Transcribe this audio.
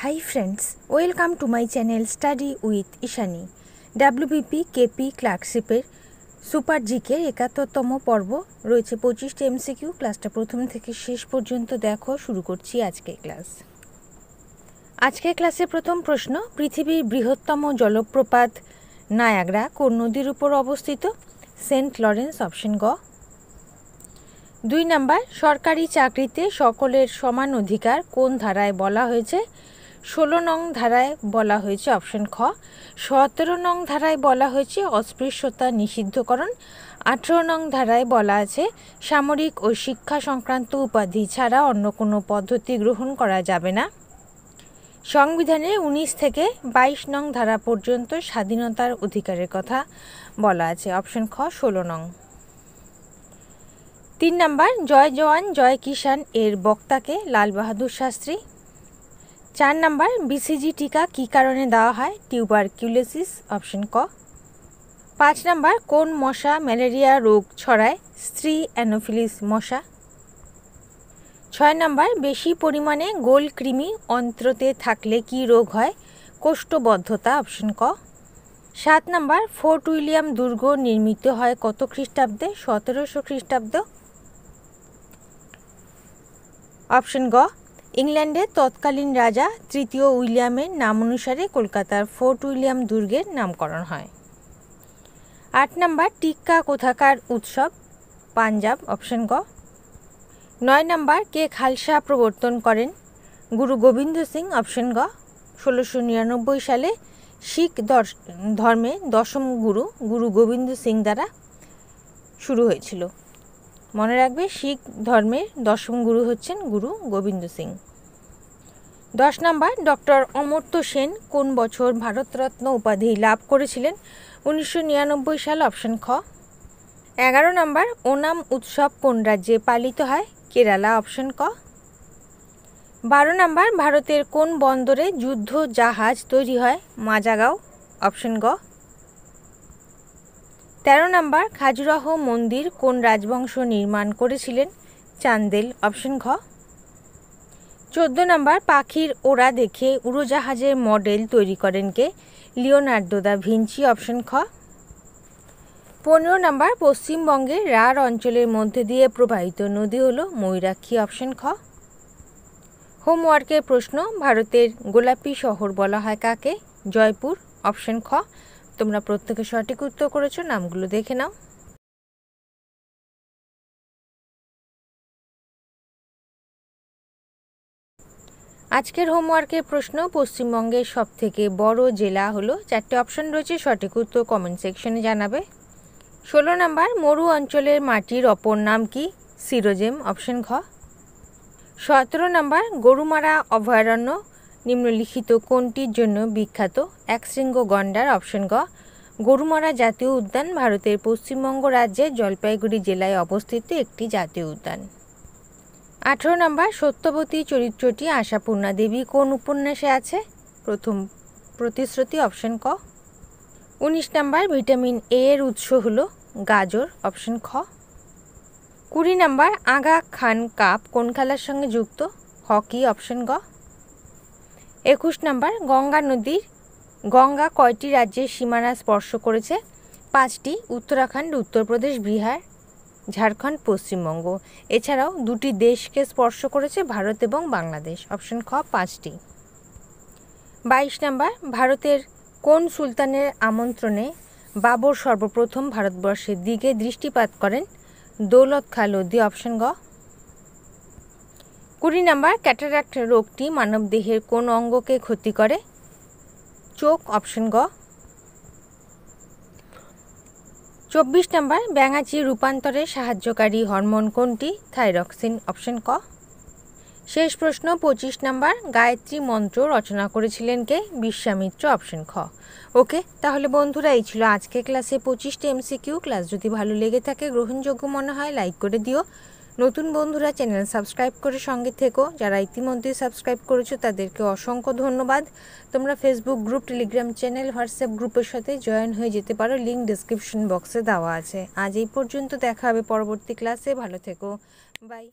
Hi friends, welcome to my channel Study with Ishani. WBP KP ক্লার্কশিপের super GK ৭১তম পর্ব রয়েছে 25টি MCQ। ক্লাসটা প্রথম থেকে শেষ পর্যন্ত দেখো। শুরু করছি আজকের ক্লাস। আজকের ক্লাসে প্রথম প্রশ্ন, পৃথিবীর বৃহত্তম জলপ্রপাত নায়াগ্রা কোন নদীর উপর অবস্থিত? সেন্ট লরেন্স, অপশন গ। 2 নাম্বার, সরকারি চাকরিতে সকলের সমান অধিকার কোন ধারায় বলা হয়েছে? 16 নং ধারায় বলা হয়েছে, অপশন খ। 17 নং ধারায় বলা হয়েছে অস্পৃশ্যতা নিষিদ্ধকরণ। 18 নং ধারায় বলা আছে সামরিক ও শিক্ষা সংক্রান্ত উপাধি ছাড়া অন্য কোনো পদ্ধতি গ্রহণ করা যাবে না। সংবিধানের 19 থেকে 22 নং ধারা পর্যন্ত স্বাধীনতার অধিকারের কথা বলা আছে, অপশন খ 16 নং। 3 নাম্বার, জয় জওয়ান জয় কিষাণ এর বক্তাকে? লাল বাহাদুর শাস্ত্রী। 4 নাম্বার, বিসিজি টিকা কী কারণে দেওয়া হয়? টিউবারকিউলোসিস, অপশন ক। 5 নাম্বার, কোন মশা ম্যালেরিয়া রোগ ছড়ায়? স্ত্রী অ্যানোফিলিস মশা। 6 নাম্বার, বেশি পরিমাণে গোল কৃমি অন্ত্রতে থাকলে কি রোগ হয়? কোষ্ঠবদ্ধতা, অপশন ক। 7 নাম্বার, ফোর্ট উইলিয়াম দুর্গ নির্মিত হয় কত খ্রিস্টাব্দে? 1700 খ্রিস্টাব্দ, অপশন গ। ইংল্যান্ডের তৎকালীন রাজা তৃতীয় উইলিয়ামের নাম অনুসারে কলকাতার ফোর্ট উইলিয়াম দুর্গের নামকরণ হয়। 8 নাম্বার, টিক্কা কোথাকার উৎসব? পাঞ্জাব, অপশন গ। 9 নাম্বার, কে খালসা প্রবর্তন করেন? গুরু গোবিন্দ সিং, অপশন গ। 1699 সালে শিখ ধর্মে দশম গুরু গুরু গোবিন্দ সিং দ্বারা শুরু হয়েছিল। মনে রাখবে, শিখ ধর্মের দশম গুরু হচ্ছেন গুরু গোবিন্দ সিং। 10 নাম্বার, ডক্টর অমর্ত্য সেন কোন বছর ভারতরত্ন উপাধি লাভ করেছিলেন? 1999 সাল, অপশন খ। 11 নাম্বার, ওনাম উৎসব কোন রাজ্যে পালিত হয়? কেরালা, অপশন ক। 12 নাম্বার, ভারতের কোন বন্দরে যুদ্ধ জাহাজ তৈরি হয়? মাজাগাঁও, অপশন গ। 13 নাম্বার, খাজুরাহ মন্দির কোন রাজবংশ নির্মাণ করেছিলেন? চান্দেল, অপশন ঘ। 14 নাম্বার, পাখির ওড়া দেখে উড়োজাহাজের মডেল তৈরি করেন কে? লিওনার্দো দা ভিঞ্চি, অপশন খ। 15 নাম্বার, পশ্চিমবঙ্গের রাঢ় অঞ্চলের মধ্যে দিয়ে প্রবাহিত নদী হলো ময়ূরাক্ষী, অপশন খ। হোমওয়ার্কের প্রশ্ন, ভারতের গোলাপি শহর বলা হয় কাকে? জয়পুর, অপশন খ। তোমরা প্রত্যেকে সঠিক উত্তর করেছো, নামগুলো দেখে নাও। আজকের হোমওয়ার্কের প্রশ্ন, পশ্চিমবঙ্গের সবথেকে বড় জেলা হলো? 4টে অপশন রয়েছে, সঠিক উত্তর কমেন্ট সেকশনে জানাবে। 16 নাম্বার, মরু অঞ্চলের মাটির অপর নাম কি? সিরোজেম, অপশন ঘ। 17 নাম্বার, গরুমারা অভয়ারণ্য নিম্নলিখিত কোনটির জন্য বিখ্যাত? একশৃঙ্গ গন্ডার, অপশন গ। গরুমারা জাতীয় উদ্যান ভারতের পশ্চিমবঙ্গ রাজ্যের জলপাইগুড়ি জেলায় অবস্থিত একটি জাতীয় উদ্যান। 18 নাম্বার, সত্যবতী চরিত্রটি আশাপূর্ণা দেবী কোন উপন্যাসে আছে? প্রথম প্রতিশ্রুতি, অপশন ক। 19 নাম্বার, ভিটামিন এ এর উৎস হলো? গাজর, অপশন খ। 20 নাম্বার, আগা খান কাপ কোন খেলার সঙ্গে যুক্ত? হকি, অপশন গ। 21 নাম্বার, গঙ্গা কয়টি রাজ্যের সীমানা স্পর্শ করেছে? 5টি, উত্তরাখণ্ড, উত্তরপ্রদেশ, বিহার, ঝাড়খণ্ড, পশ্চিমবঙ্গ। এছাড়াও 2টি দেশকে স্পর্শ করেছে, ভারত এবং বাংলাদেশ, অপশন খ 5টি। 22 নাম্বার, ভারতের কোন সুলতানের আমন্ত্রণে বাবর সর্বপ্রথম ভারতবর্ষের দিকে দৃষ্টিপাত করেন? দৌলত খাঁ লোধি, অপশন গ। 20 নাম্বার, ক্যাটারাক্ট রোগটি মানবদেহের কোন অঙ্গকে ক্ষতি করে? চোখ, অপশন গ। 24 নাম্বার, ব্যাঙাচি রূপান্তরে সাহায্যকারী হরমোন কোনটি? থাইরক্সিন, অপশন ক। শেষ প্রশ্ন, 25 নাম্বার, গায়ত্রী মন্ত্র রচনা করেছিলেন কে? বিশ্বামিত্র, অপশন খ। ওকে, তাহলে বন্ধুরা এই ছিল আজকে ক্লাসে 25টি MCQ। ক্লাস যদি ভালো লেগে থাকে, গ্রহণযোগ্য মনে হয়, লাইক করে দিও। নতুন বন্ধুরা চ্যানেল সাবস্ক্রাইব করে সঙ্গে থেকো। যারা ইতিমধ্যে সাবস্ক্রাইব করেছো তাদেরকে অসংখ্য ধন্যবাদ। তোমরা Facebook group, Telegram channel, WhatsApp গ্রুপের সাথে জয়েন হয়ে যেতে পারো, লিঙ্ক ডেসক্রিপশন বক্সে দেওয়া আছে। আজ এই পর্যন্ত, দেখা হবে পরবর্তী ক্লাসে। ভালো থেকো, বাই।